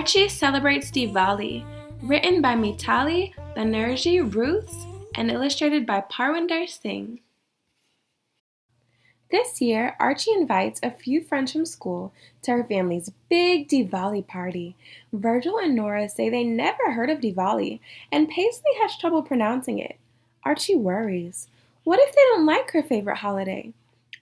Archie celebrates Diwali, written by Mitali Banerjee Ruths and illustrated by Parwinder Singh. This year, Archie invites a few friends from school to her family's big Diwali party. Virgil and Nora say they never heard of Diwali, and Paisley has trouble pronouncing it. Archie worries. What if they don't like her favorite holiday?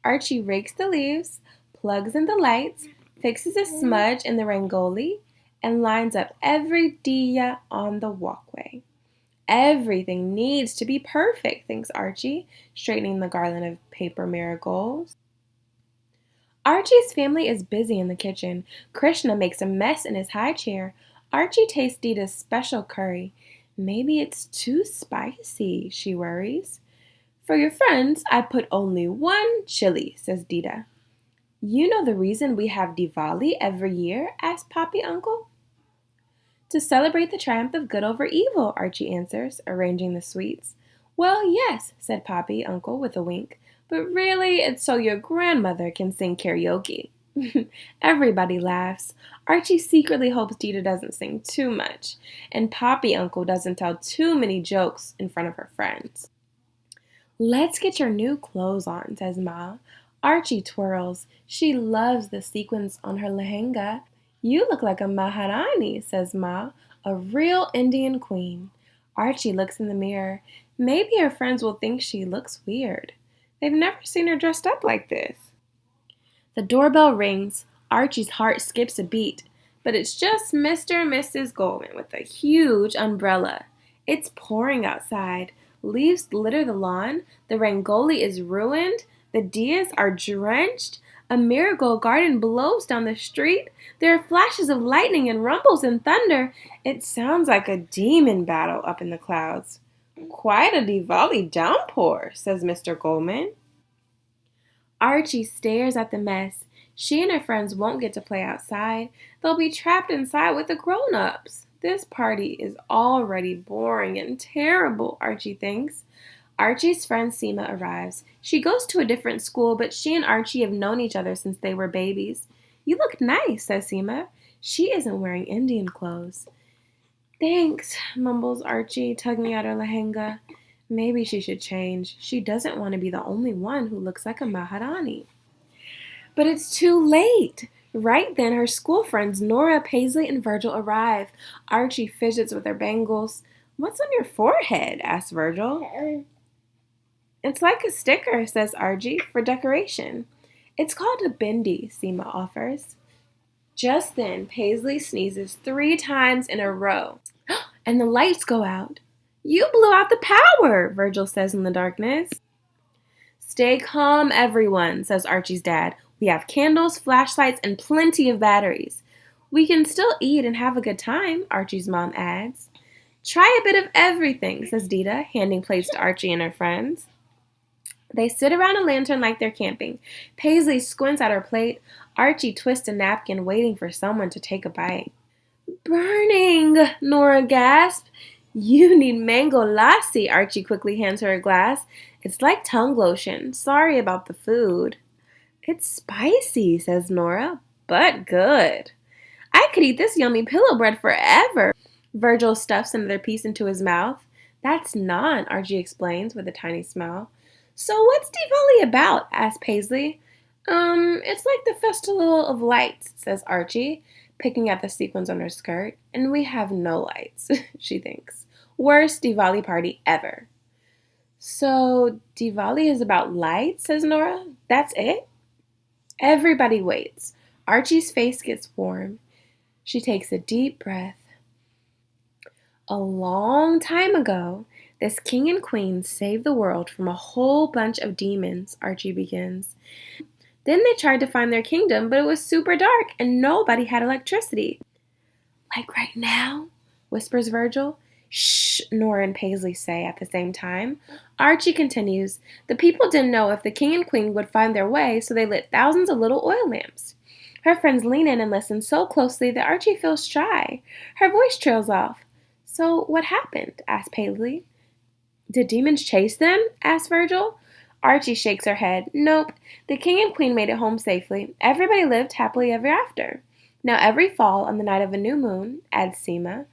Archie rakes the leaves, plugs in the lights, fixes a smudge in the rangoli, and lines up every diya on the walkway. Everything needs to be perfect, thinks Archie, straightening the garland of paper marigolds. Archie's family is busy in the kitchen. Krishna makes a mess in his high chair. Archie tastes Dita's special curry. Maybe it's too spicy, she worries. For your friends, I put only one chili, says Dita. You know the reason we have Diwali every year? Asks Poppy Uncle. To celebrate the triumph of good over evil, Archie answers, arranging the sweets. Well, yes, said Poppy Uncle with a wink, but really it's so your grandmother can sing karaoke. Everybody laughs. Archie secretly hopes Dita doesn't sing too much, and Poppy Uncle doesn't tell too many jokes in front of her friends. Let's get your new clothes on, says Ma. Archie twirls. She loves the sequins on her lehenga. You look like a Maharani, says Ma, a real Indian queen. Archie looks in the mirror. Maybe her friends will think she looks weird. They've never seen her dressed up like this. The doorbell rings. Archie's heart skips a beat, but it's just Mr. and Mrs. Goldman with a huge umbrella. It's pouring outside. Leaves litter the lawn. The rangoli is ruined. The diyas are drenched. A marigold garden blows down the street. There are flashes of lightning and rumbles and thunder. It sounds like a demon battle up in the clouds. Quite a Diwali downpour, says Mr. Goldman. Archie stares at the mess. She and her friends won't get to play outside. They'll be trapped inside with the grown-ups. This party is already boring and terrible, Archie thinks. Archie's friend Seema arrives. She goes to a different school, but she and Archie have known each other since they were babies. You look nice, says Seema. She isn't wearing Indian clothes. Thanks, mumbles Archie, tugging at her lehenga. Maybe she should change. She doesn't want to be the only one who looks like a Maharani. But it's too late. Right then, her school friends Nora, Paisley, and Virgil arrive. Archie fidgets with her bangles. What's on your forehead? Asks Virgil. It's like a sticker, says Archie, for decoration. It's called a bindi, Seema offers. Just then, Paisley sneezes 3 times in a row, and the lights go out. You blew out the power, Virgil says in the darkness. Stay calm, everyone, says Archie's dad. We have candles, flashlights, and plenty of batteries. We can still eat and have a good time, Archie's mom adds. Try a bit of everything, says Dita, handing plates to Archie and her friends. They sit around a lantern like they're camping. Paisley squints at her plate. Archie twists a napkin, waiting for someone to take a bite. Burning, Nora gasped. You need mango lassi, Archie quickly hands her a glass. It's like tongue lotion. Sorry about the food. It's spicy, says Nora, but good. I could eat this yummy pillow bread forever. Virgil stuffs another piece into his mouth. That's naan, Archie explains with a tiny smile. So what's Diwali about? Asks Paisley. It's like the Festival of Lights, says Archie, picking at the sequins on her skirt. And we have no lights, she thinks. Worst Diwali party ever. So Diwali is about lights, says Nora. That's it? Everybody waits. Archie's face gets warm. She takes a deep breath. A long time ago, this king and queen saved the world from a whole bunch of demons, Archie begins. Then they tried to find their kingdom, but it was super dark and nobody had electricity. Like right now, whispers Virgil. Shh, Nora and Paisley say at the same time. Archie continues, the people didn't know if the king and queen would find their way, so they lit thousands of little oil lamps. Her friends lean in and listen so closely that Archie feels shy. Her voice trails off. So what happened? Asked Paisley. Did demons chase them? Asked Virgil. Archie shakes her head. Nope. The king and queen made it home safely. Everybody lived happily ever after. Now every fall on the night of a new moon, adds Seema,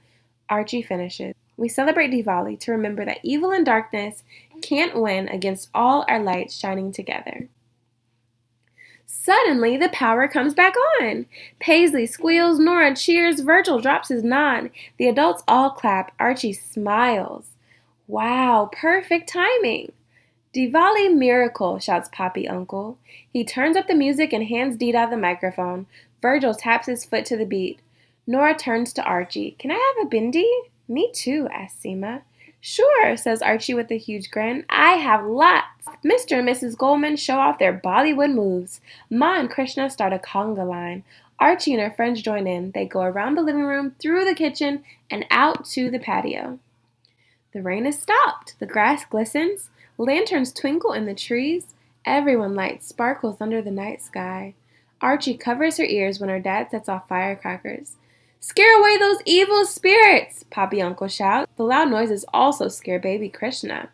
Archie finishes. We celebrate Diwali to remember that evil and darkness can't win against all our lights shining together. Suddenly, the power comes back on. Paisley squeals, Nora cheers, Virgil drops his nod. The adults all clap, Archie smiles. Wow, perfect timing. Diwali miracle, shouts Poppy Uncle. He turns up the music and hands Dida the microphone. Virgil taps his foot to the beat. Nora turns to Archie. Can I have a bindi? Me too, asks Seema. Sure, says Archie with a huge grin. I have lots. Mr. and Mrs. Goldman show off their Bollywood moves. Ma and Krishna start a conga line. Archie and her friends join in. They go around the living room, through the kitchen, and out to the patio. The rain has stopped. The grass glistens. Lanterns twinkle in the trees. Everyone lights sparkles under the night sky. Archie covers her ears when her dad sets off firecrackers. Scare away those evil spirits, Poppy Uncle shouts. The loud noises also scare baby Krishna.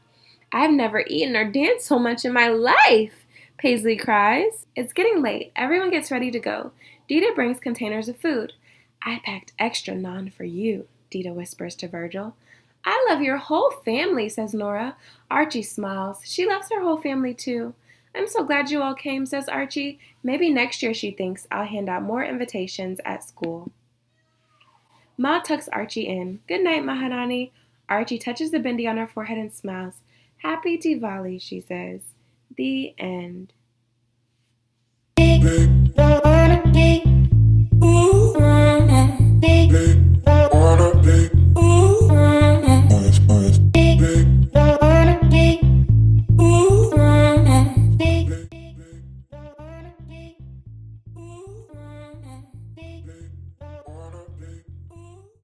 I've never eaten or danced so much in my life, Paisley cries. It's getting late. Everyone gets ready to go. Dida brings containers of food. I packed extra naan for you, Dida whispers to Virgil. I love your whole family, says Nora. Archie smiles. She loves her whole family too. I'm so glad you all came, says Archie. Maybe next year, she thinks, I'll hand out more invitations at school. Ma tucks Archie in. Good night, Maharani. Archie touches the bindi on her forehead and smiles. Happy Diwali, she says. The end.